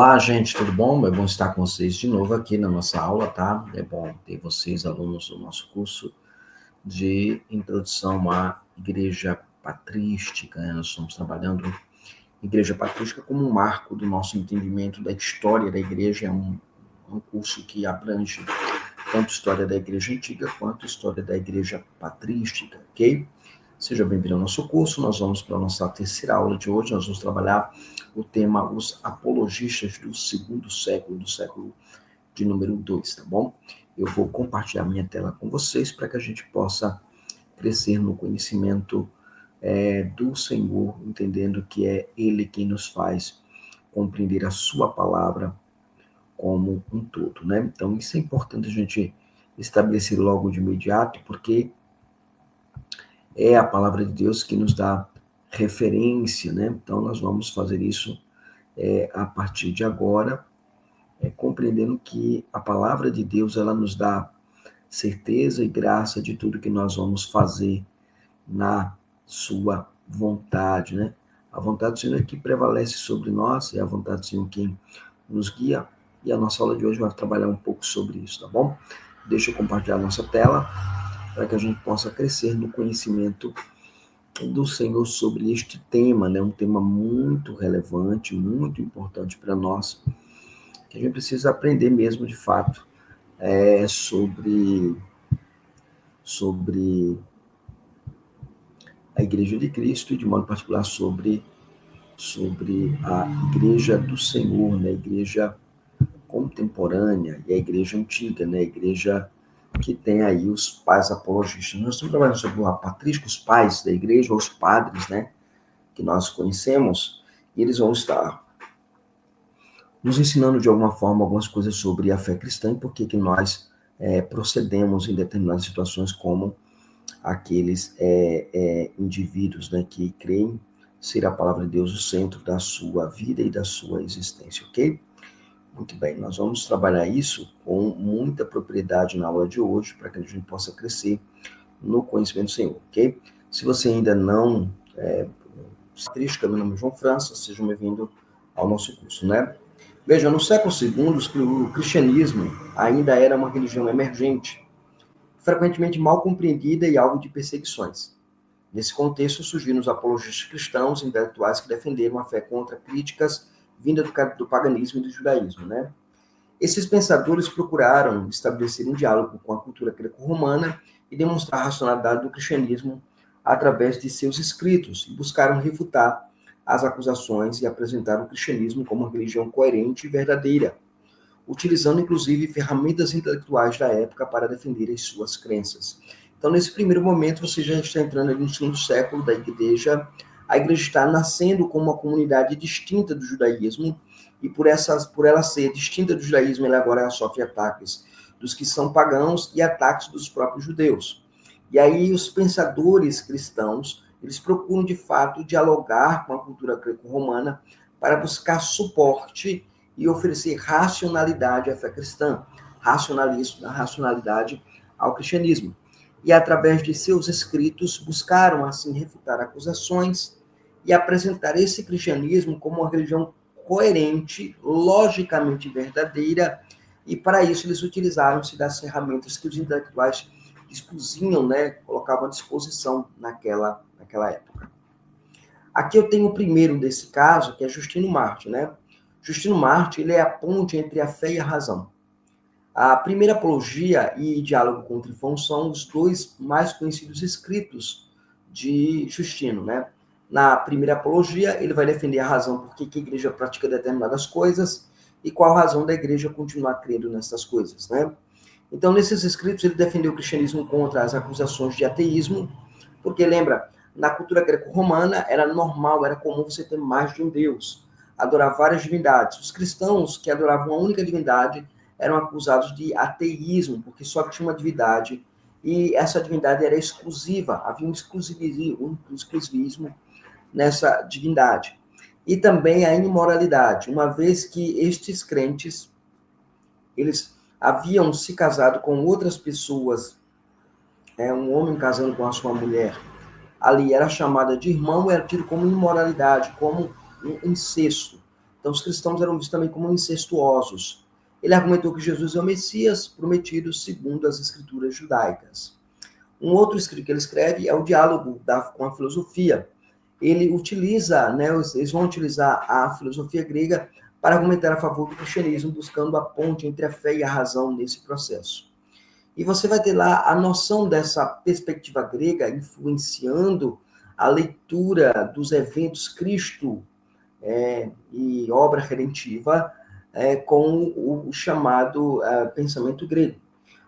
Olá, gente, tudo bom? É bom estar com vocês de novo aqui na nossa aula, tá? É bom ter vocês, alunos do nosso curso de Introdução à Igreja Patrística, né? Nós estamos trabalhando Igreja Patrística como um marco do nosso entendimento da história da Igreja. É um curso que abrange tanto história da Igreja Antiga quanto história da Igreja Patrística, ok? Seja bem-vindo ao nosso curso. Nós vamos para a nossa terceira aula de hoje. Nós vamos trabalhar o tema Os Apologistas do Segundo Século, do século de número 2, tá bom? Eu vou compartilhar minha tela com vocês para que a gente possa crescer no conhecimento do Senhor, entendendo que é Ele quem nos faz compreender a sua palavra como um todo, né? Então, isso é importante a gente estabelecer logo de imediato, porque é a palavra de Deus que nos dá referência, né? Então, nós vamos fazer isso a partir de agora, compreendendo que a palavra de Deus, ela nos dá certeza e graça de tudo que nós vamos fazer na sua vontade, né? A vontade do Senhor é que prevalece sobre nós, é a vontade do Senhor quem nos guia, e a nossa aula de hoje vai trabalhar um pouco sobre isso, tá bom? Deixa eu compartilhar a nossa tela, para que a gente possa crescer no conhecimento do Senhor sobre este tema, né? Um tema muito relevante, muito importante para nós, que a gente precisa aprender mesmo, de fato, sobre a Igreja de Cristo e, de modo particular, sobre a Igreja do Senhor, né? A Igreja contemporânea e a Igreja antiga, né? A Igreja que tem aí os pais apologistas. Nós estamos trabalhando sobre o patrístico, os pais da Igreja, ou os padres, né? Que nós conhecemos, e eles vão estar nos ensinando de alguma forma algumas coisas sobre a fé cristã e por que nós procedemos em determinadas situações como aqueles indivíduos, né, que creem ser a palavra de Deus o centro da sua vida e da sua existência, ok? Muito bem, nós vamos trabalhar isso com muita propriedade na aula de hoje, para que a gente possa crescer no conhecimento do Senhor, ok? Se você ainda não patrística, meu nome é João França, seja bem-vindo ao nosso curso, né? Veja, no século II, o cristianismo ainda era uma religião emergente, frequentemente mal compreendida e alvo de perseguições. Nesse contexto, surgiram os apologistas cristãos intelectuais que defenderam a fé contra críticas vindas do paganismo e do judaísmo, né? Esses pensadores procuraram estabelecer um diálogo com a cultura greco-romana e demonstrar a racionalidade do cristianismo através de seus escritos, e buscaram refutar as acusações e apresentar o cristianismo como uma religião coerente e verdadeira, utilizando inclusive ferramentas intelectuais da época para defender as suas crenças. Então, nesse primeiro momento, você já está entrando no segundo século da igreja. A igreja está nascendo como uma comunidade distinta do judaísmo, e por ela ser distinta do judaísmo, ela agora sofre ataques dos que são pagãos e ataques dos próprios judeus. E aí os pensadores cristãos, eles procuram de fato dialogar com a cultura greco-romana para buscar suporte e oferecer racionalidade à fé cristã, racionalidade ao cristianismo. E através de seus escritos buscaram assim refutar acusações e apresentar esse cristianismo como uma religião coerente, logicamente verdadeira, e para isso eles utilizaram-se das ferramentas que os intelectuais dispunham, né, colocavam à disposição naquela época. Aqui eu tenho o primeiro desse caso, que é Justino Marte, né? Justino Marte, ele é a ponte entre a fé e a razão. A primeira apologia e diálogo com o Trifão são os dois mais conhecidos escritos de Justino, né? Na primeira apologia, ele vai defender a razão por que a igreja pratica determinadas coisas e qual a razão da igreja continuar crendo nessas coisas, né? Então, nesses escritos, ele defendeu o cristianismo contra as acusações de ateísmo, porque, lembra, na cultura greco-romana era normal, era comum você ter mais de um Deus, adorar várias divindades. Os cristãos que adoravam uma única divindade eram acusados de ateísmo, porque só tinha uma divindade, e essa divindade era exclusiva, havia um exclusivismo nessa divindade. E também a imoralidade, uma vez que estes crentes, eles haviam se casado com outras pessoas, um homem casando com a sua mulher, ali era chamada de irmão, era tido como imoralidade, como um incesto. Então, os cristãos eram vistos também como incestuosos. Ele argumentou que Jesus é o Messias prometido segundo as escrituras judaicas. Um outro escrito que ele escreve é o diálogo com a filosofia. Ele utiliza, né, eles vão utilizar a filosofia grega para argumentar a favor do cristianismo, buscando a ponte entre a fé e a razão nesse processo. E você vai ter lá a noção dessa perspectiva grega influenciando a leitura dos eventos Cristo e obra redentiva com o chamado pensamento grego.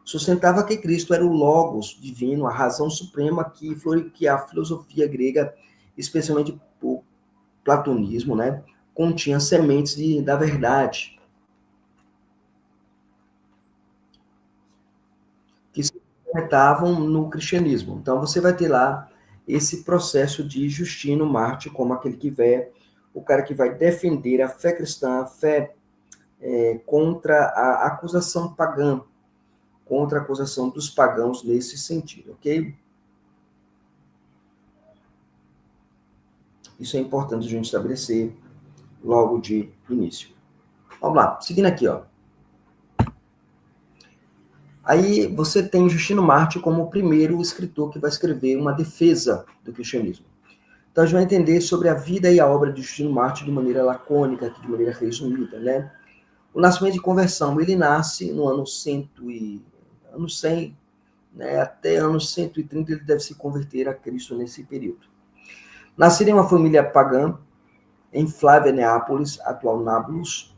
Sustentava que Cristo era o Logos divino, a razão suprema que a filosofia grega, especialmente o platonismo, né, continha sementes da verdade, que se implementavam no cristianismo. Então, você vai ter lá esse processo de Justino Marte como aquele que vai, o cara que vai defender a fé cristã, a fé contra a acusação pagã, contra a acusação dos pagãos nesse sentido, ok? Isso é importante a gente estabelecer logo de início. Vamos lá, seguindo aqui, ó. Aí você tem Justino Marte como o primeiro escritor que vai escrever uma defesa do cristianismo. Então a gente vai entender sobre a vida e a obra de Justino Marte de maneira lacônica, de maneira resumida, né? O nascimento de conversão, ele nasce no ano 100, né? Até anos 130 ele deve se converter a Cristo nesse período. Nascido em uma família pagã, em Flávia Neápolis, atual Nablus,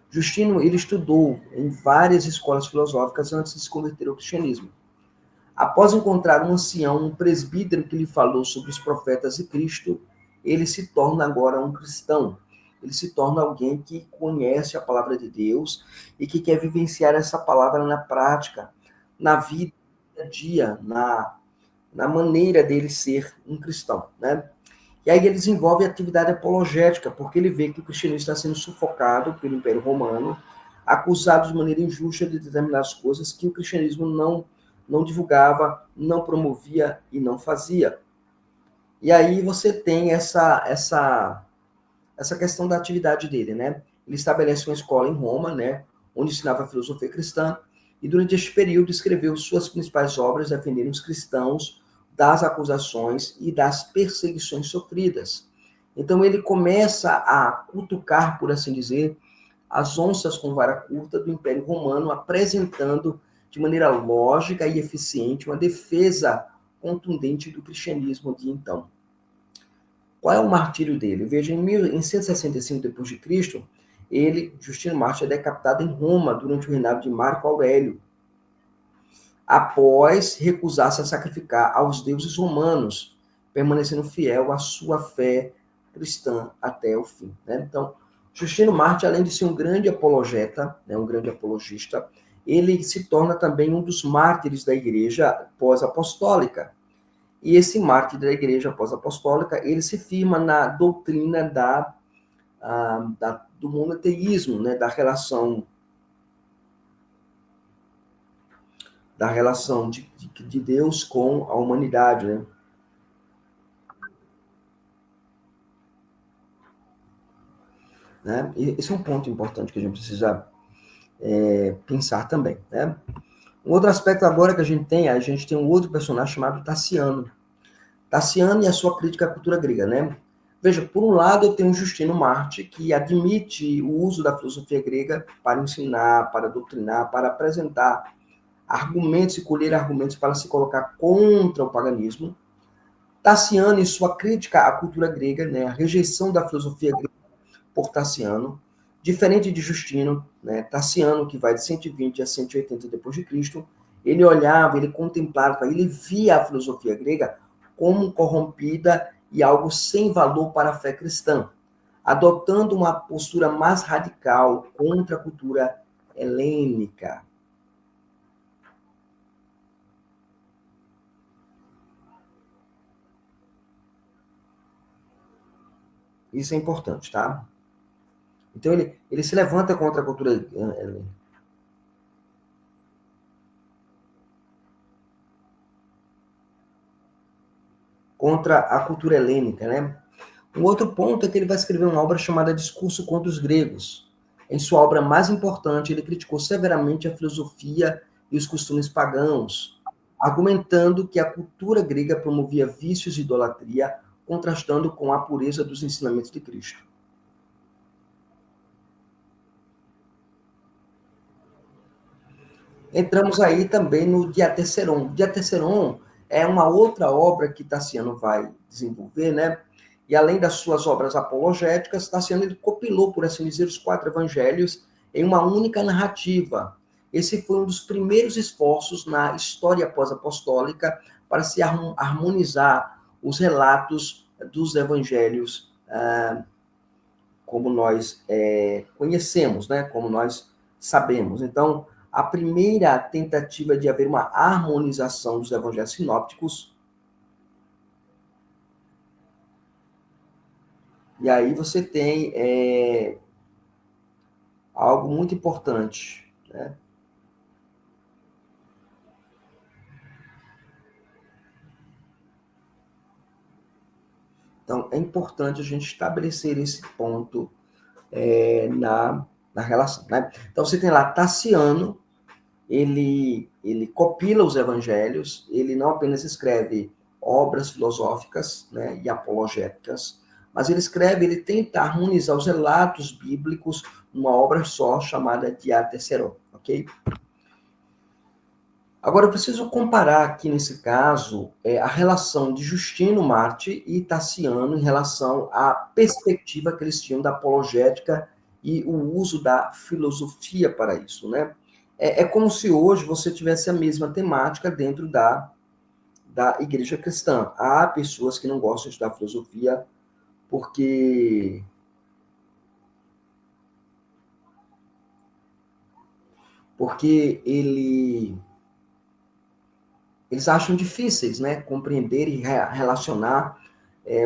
Justino ele estudou em várias escolas filosóficas antes de se converter ao cristianismo. Após encontrar um ancião, um presbítero que lhe falou sobre os profetas e Cristo, ele se torna agora um cristão. Ele se torna alguém que conhece a palavra de Deus e que quer vivenciar essa palavra na prática, na vida a dia, na maneira dele ser um cristão, né? E aí ele desenvolve atividade apologética, porque ele vê que o cristianismo está sendo sufocado pelo Império Romano, acusado de maneira injusta de determinadas coisas que o cristianismo não divulgava, não promovia e não fazia. E aí você tem essa questão da atividade dele, né? Ele estabelece uma escola em Roma, né, onde ensinava a filosofia cristã, e durante este período escreveu suas principais obras defendendo os cristãos das acusações e das perseguições sofridas. Então ele começa a cutucar, por assim dizer, as onças com vara curta do Império Romano, apresentando de maneira lógica e eficiente uma defesa contundente do cristianismo de então. Qual é o martírio dele? Veja, em 165 d.C., Justino Marte, é decapitado em Roma durante o reinado de Marco Aurélio, após recusar-se a sacrificar aos deuses romanos, permanecendo fiel à sua fé cristã até o fim. Né? Então, Justino Marte, além de ser um grande apologeta, né, um grande apologista, ele se torna também um dos mártires da igreja pós-apostólica. E esse mártir da igreja pós-apostólica, ele se firma na doutrina do monoteísmo, né, da relação de Deus com a humanidade, né? Né? E esse é um ponto importante que a gente precisa pensar também, né? Um outro aspecto agora que a gente tem um outro personagem chamado Tassiano. Tassiano e a sua crítica à cultura grega, né? Veja, por um lado eu tenho Justino Marte, que admite o uso da filosofia grega para ensinar, para doutrinar, para apresentar argumentos e colher argumentos para se colocar contra o paganismo. Tassiano e sua crítica à cultura grega, né, a rejeição da filosofia grega por Tassiano, diferente de Justino, né, Tassiano, que vai de 120 a 180 depois de Cristo, ele olhava, ele contemplava, ele via a filosofia grega como corrompida e algo sem valor para a fé cristã, adotando uma postura mais radical contra a cultura helênica. Isso é importante, tá? Então ele se levanta contra a cultura contra a cultura helênica, né? Um outro ponto é que ele vai escrever uma obra chamada Discurso contra os Gregos. Em sua obra mais importante, ele criticou severamente a filosofia e os costumes pagãos, argumentando que a cultura grega promovia vícios e idolatria, contrastando com a pureza dos ensinamentos de Cristo. Entramos aí também no Diatessaron. Diatessaron é uma outra obra que Tassiano vai desenvolver, né? E além das suas obras apologéticas, Tassiano ele compilou, por assim dizer, os 4 evangelhos em uma única narrativa. Esse foi um dos primeiros esforços na história pós-apostólica para se harmonizar os relatos dos evangelhos como nós conhecemos, né? Como nós sabemos. Então, a primeira tentativa de haver uma harmonização dos evangelhos sinópticos. E aí você tem algo muito importante, né? Então, é importante a gente estabelecer esse ponto na relação, né? Então, você tem lá Tassiano, ele copila os evangelhos, ele não apenas escreve obras filosóficas, né, e apologéticas, mas ele tenta harmonizar os relatos bíblicos numa obra só chamada Diatessaron, ok? Agora, eu preciso comparar aqui, nesse caso, a relação de Justino Marte e Tassiano em relação à perspectiva que eles tinham da apologética e o uso da filosofia para isso, né? É como se hoje você tivesse a mesma temática dentro da igreja cristã. Há pessoas que não gostam de estudar filosofia porque porque eles acham difíceis, né, compreender e relacionar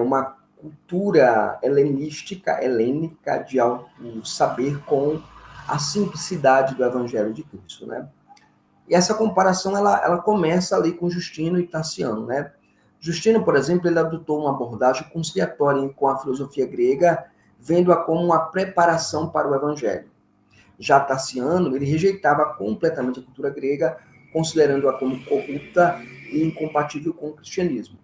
uma cultura helênica de alto saber com a simplicidade do Evangelho de Cristo, né? E essa comparação ela começa ali com Justino e Tassiano, né? Justino, por exemplo, ele adotou uma abordagem conciliatória com a filosofia grega, vendo-a como uma preparação para o Evangelho. Já Tassiano, ele rejeitava completamente a cultura grega, considerando-a como corrupta e incompatível com o cristianismo.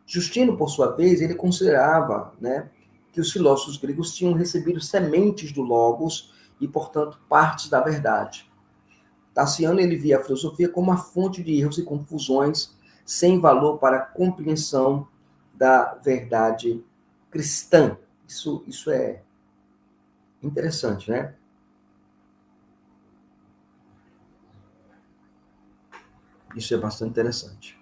Justino, por sua vez, ele considerava, né, que os filósofos gregos tinham recebido sementes do Logos e, portanto, partes da verdade. Tassiano ele via a filosofia como uma fonte de erros e confusões, sem valor para a compreensão da verdade cristã. Isso é interessante, né? Isso é bastante interessante.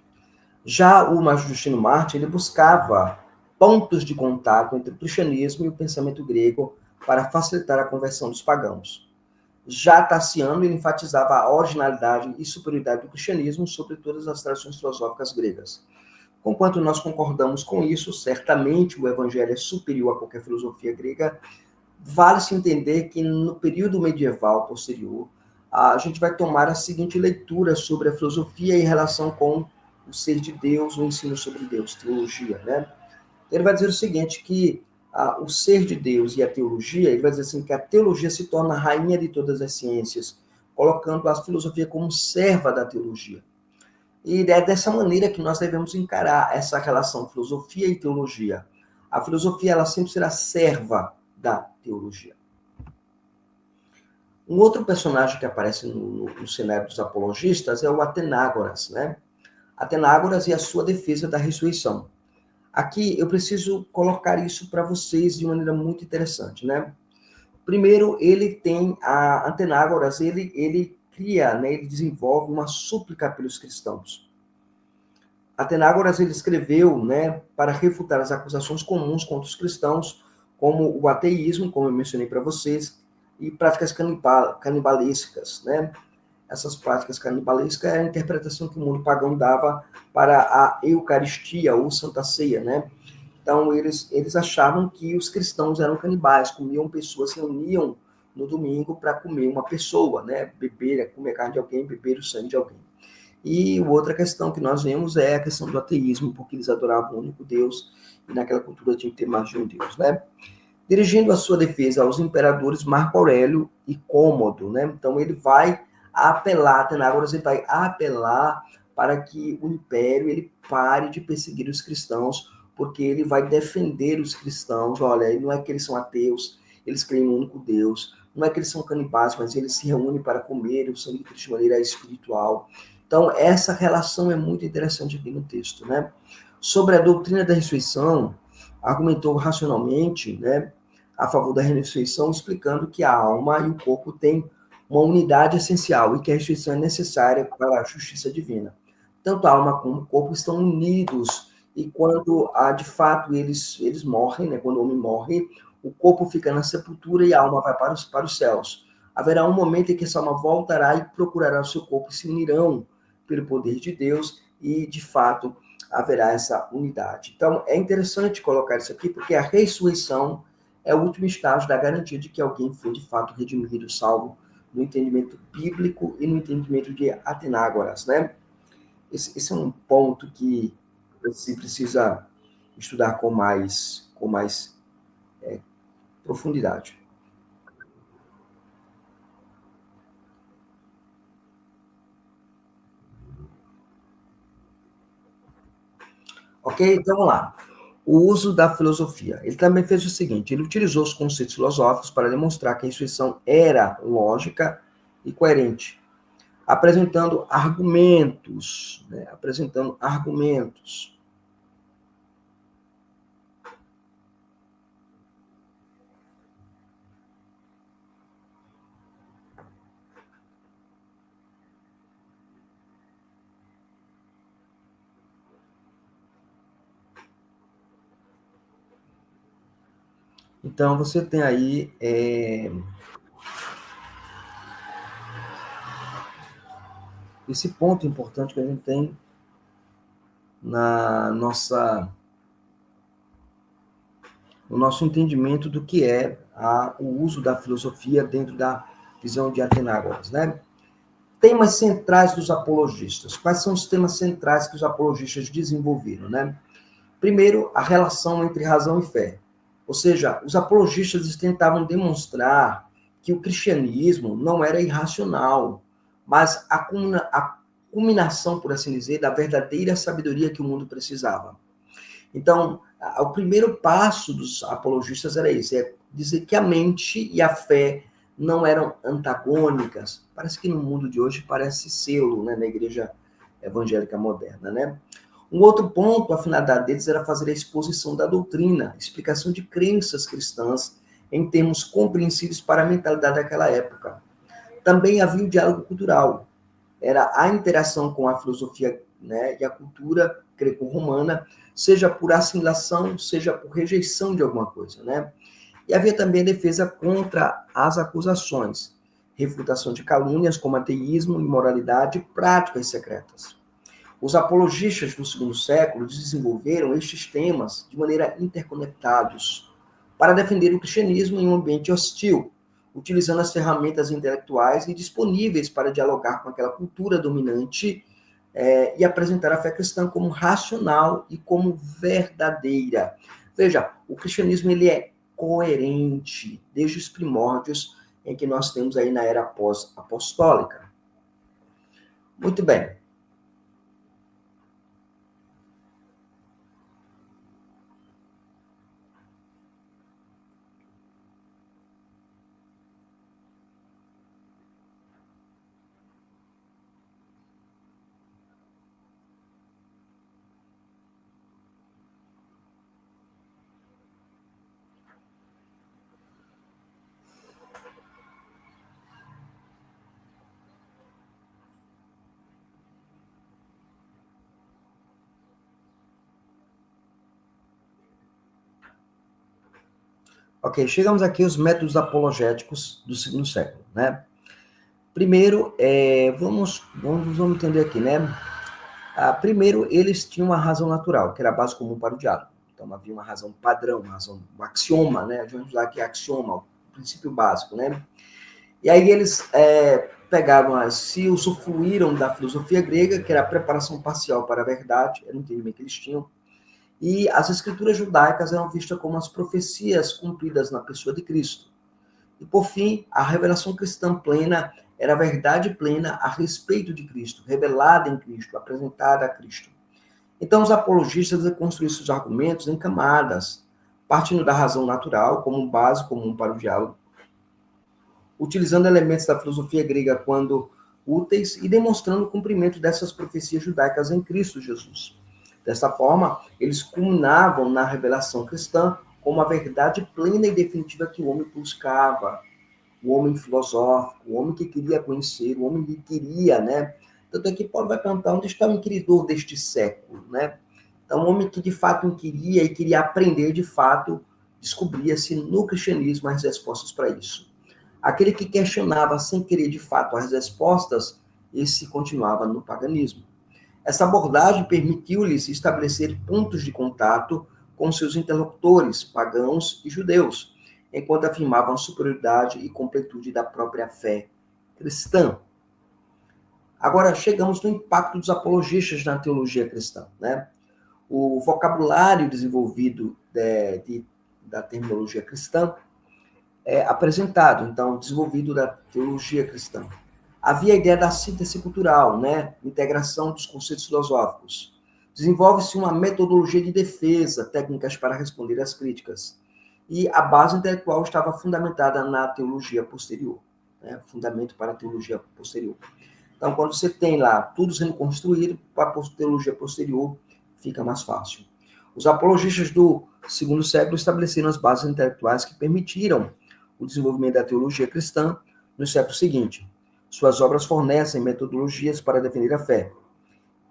Já o Justino Marte, ele buscava pontos de contato entre o cristianismo e o pensamento grego para facilitar a conversão dos pagãos. Já Tassiano, ele enfatizava a originalidade e superioridade do cristianismo sobre todas as tradições filosóficas gregas. Conquanto nós concordamos com isso, certamente o evangelho é superior a qualquer filosofia grega. Vale-se entender que no período medieval posterior, a gente vai tomar a seguinte leitura sobre a filosofia em relação com o ser de Deus, o ensino sobre Deus, teologia, né? Ele vai dizer o seguinte, que o ser de Deus e a teologia, ele vai dizer assim, que a teologia se torna a rainha de todas as ciências, colocando a filosofia como serva da teologia. E é dessa maneira que nós devemos encarar essa relação filosofia e teologia. A filosofia, ela sempre será serva da teologia. Um outro personagem que aparece no cenário dos apologistas é o Atenágoras, né? Atenágoras e a sua defesa da ressurreição. Aqui eu preciso colocar isso para vocês de maneira muito interessante, né? Primeiro, ele tem a Atenágoras, ele cria, né, ele desenvolve uma súplica pelos cristãos. Atenágoras ele escreveu, né, para refutar as acusações comuns contra os cristãos, como o ateísmo, como eu mencionei para vocês, e práticas canibalescas, né? Essas práticas canibalescas é a interpretação que o mundo pagão dava para a Eucaristia ou Santa Ceia, né? Então, eles achavam que os cristãos eram canibais, comiam pessoas, se reuniam no domingo para comer uma pessoa, né? Beber, comer carne de alguém, beber o sangue de alguém. E outra questão que nós vemos é a questão do ateísmo, porque eles adoravam o único Deus, e naquela cultura tinha que ter mais de um Deus, né? Dirigindo a sua defesa aos imperadores Marco Aurélio e Cômodo, né? Então ele vai apelar, Atenágoras, ele vai apelar para que o império ele pare de perseguir os cristãos, porque ele vai defender os cristãos. Olha, não é que eles são ateus, eles creem no único Deus, não é que eles são canibais, mas eles se reúnem para comer o sangue de Cristo de maneira espiritual. Então, essa relação é muito interessante aqui no texto, né? Sobre a doutrina da ressurreição, argumentou racionalmente, né, a favor da ressurreição, explicando que a alma e o corpo têm uma unidade essencial e que a ressurreição é necessária para a justiça divina. Tanto a alma como o corpo estão unidos e quando, de fato, eles morrem, né, quando o homem morre, o corpo fica na sepultura e a alma vai para os céus. Haverá um momento em que essa alma voltará e procurará o seu corpo e se unirão pelo poder de Deus e, de fato, haverá essa unidade. Então, é interessante colocar isso aqui, porque a ressurreição é o último estágio da garantia de que alguém foi, de fato, redimido, salvo, no entendimento bíblico e no entendimento de Atenágoras, né? Esse é um ponto que você precisa estudar com mais profundidade. Ok? Então, vamos lá. O uso da filosofia. Ele também fez o seguinte: ele utilizou os conceitos filosóficos para demonstrar que a intuição era lógica e coerente, apresentando argumentos, né? Apresentando argumentos. Então, você tem aí esse ponto importante que a gente tem na nossa, no nosso entendimento do que é o uso da filosofia dentro da visão de Atenágoras, né? Temas centrais dos apologistas. Quais são os temas centrais que os apologistas desenvolveram, né? Primeiro, a relação entre razão e fé. Ou seja, os apologistas tentavam demonstrar que o cristianismo não era irracional, mas a culminação, por assim dizer, da verdadeira sabedoria que o mundo precisava. Então, o primeiro passo dos apologistas era esse, é dizer que a mente e a fé não eram antagônicas. Parece que no mundo de hoje parece sê-lo, né, na igreja evangélica moderna, né? Um outro ponto, a finalidade deles era fazer a exposição da doutrina, explicação de crenças cristãs em termos compreensíveis para a mentalidade daquela época. Também havia o diálogo cultural, era a interação com a filosofia, né, e a cultura greco-romana, seja por assimilação, seja por rejeição de alguma coisa, né? E havia também a defesa contra as acusações, refutação de calúnias como ateísmo, imoralidade e práticas secretas. Os apologistas do segundo século desenvolveram estes temas de maneira interconectados para defender o cristianismo em um ambiente hostil, utilizando as ferramentas intelectuais e disponíveis para dialogar com aquela cultura dominante e apresentar a fé cristã como racional e como verdadeira. Veja, o cristianismo ele é coerente desde os primórdios em que nós temos aí na era pós-apostólica. Muito bem. Ok, chegamos aqui aos métodos apologéticos do segundo século, né? Primeiro, vamos entender aqui, né? Primeiro, eles tinham uma razão natural, que era a base comum para o diálogo. Então, havia uma razão padrão, um axioma, né? Vamos usar aqui axioma, o princípio básico, né? E aí eles se usufruíram da filosofia grega, que era a preparação parcial para a verdade, era o entendimento que eles tinham, e as escrituras judaicas eram vistas como as profecias cumpridas na pessoa de Cristo. E, por fim, a revelação cristã plena era a verdade plena a respeito de Cristo, revelada em Cristo, apresentada a Cristo. Então, os apologistas construíram seus argumentos em camadas, partindo da razão natural como base comum para o diálogo, utilizando elementos da filosofia grega quando úteis e demonstrando o cumprimento dessas profecias judaicas em Cristo Jesus. Dessa forma, eles culminavam na revelação cristã como a verdade plena e definitiva que o homem buscava, o homem filosófico, o homem que queria conhecer, o homem que queria, né? Tanto é que Paulo vai perguntar onde está o inquiridor deste século, né? Então, o homem que de fato inquiria e queria aprender de fato, descobria-se no cristianismo as respostas para isso. Aquele que questionava sem querer de fato as respostas, esse continuava no paganismo. Essa abordagem permitiu-lhes estabelecer pontos de contato com seus interlocutores, pagãos e judeus, enquanto afirmavam a superioridade e completude da própria fé cristã. Agora, chegamos no impacto dos apologistas na teologia cristã, né? O vocabulário desenvolvido da terminologia cristã é apresentado, então, desenvolvido da teologia cristã. Havia a ideia da síntese cultural, né? Integração dos conceitos filosóficos. Desenvolve-se uma metodologia de defesa, técnicas para responder às críticas. E a base intelectual estava fundamentada na teologia posterior, né? Fundamento para a teologia posterior. Então, quando você tem lá tudo sendo construído, para a teologia posterior fica mais fácil. Os apologistas do segundo século estabeleceram as bases intelectuais que permitiram o desenvolvimento da teologia cristã no século seguinte. Suas obras fornecem metodologias para defender a fé.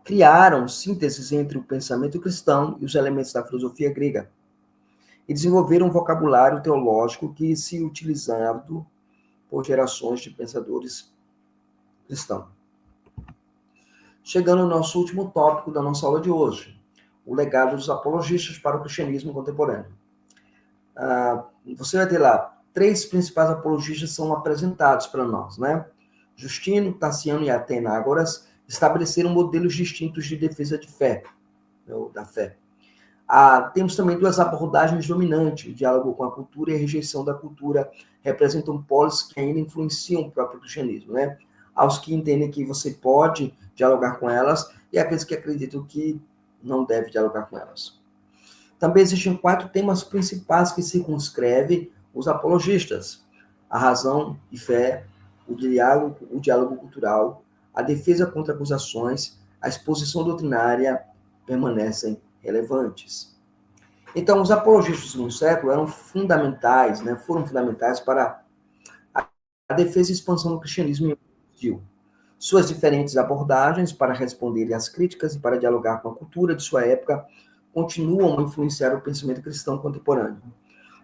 Criaram sínteses entre o pensamento cristão e os elementos da filosofia grega. E desenvolveram um vocabulário teológico que se utilizado por gerações de pensadores cristãos. Chegando ao nosso último tópico da nossa aula de hoje, o legado dos apologistas para o cristianismo contemporâneo. Você vai ter lá 3 principais apologistas são apresentados para nós, né? Justino, Tassiano e Atenágoras estabeleceram modelos distintos de defesa de fé, da fé. Temos também 2 abordagens dominantes, o diálogo com a cultura e a rejeição da cultura, representam polos que ainda influenciam o próprio cristianismo, né? Aos que entendem que você pode dialogar com elas e aqueles que acreditam que não deve dialogar com elas. Também existem 4 temas principais que circunscrevem os apologistas: a razão e fé, o diálogo cultural, a defesa contra acusações, a exposição doutrinária permanecem relevantes. Então, os apologistas do segundo século eram fundamentais, né, foram fundamentais para a defesa e expansão do cristianismo em Brasil. Suas diferentes abordagens para responder às críticas e para dialogar com a cultura de sua época continuam a influenciar o pensamento cristão contemporâneo.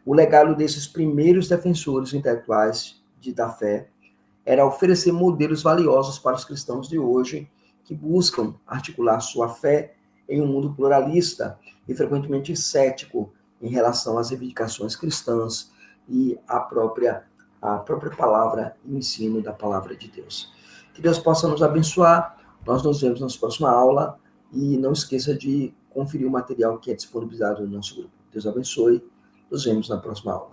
O legado desses primeiros defensores intelectuais da fé era oferecer modelos valiosos para os cristãos de hoje que buscam articular sua fé em um mundo pluralista e frequentemente cético em relação às reivindicações cristãs e à própria palavra e ensino da palavra de Deus. Que Deus possa nos abençoar. Nós nos vemos na próxima aula e não esqueça de conferir o material que é disponibilizado no nosso grupo. Deus abençoe. Nos vemos na próxima aula.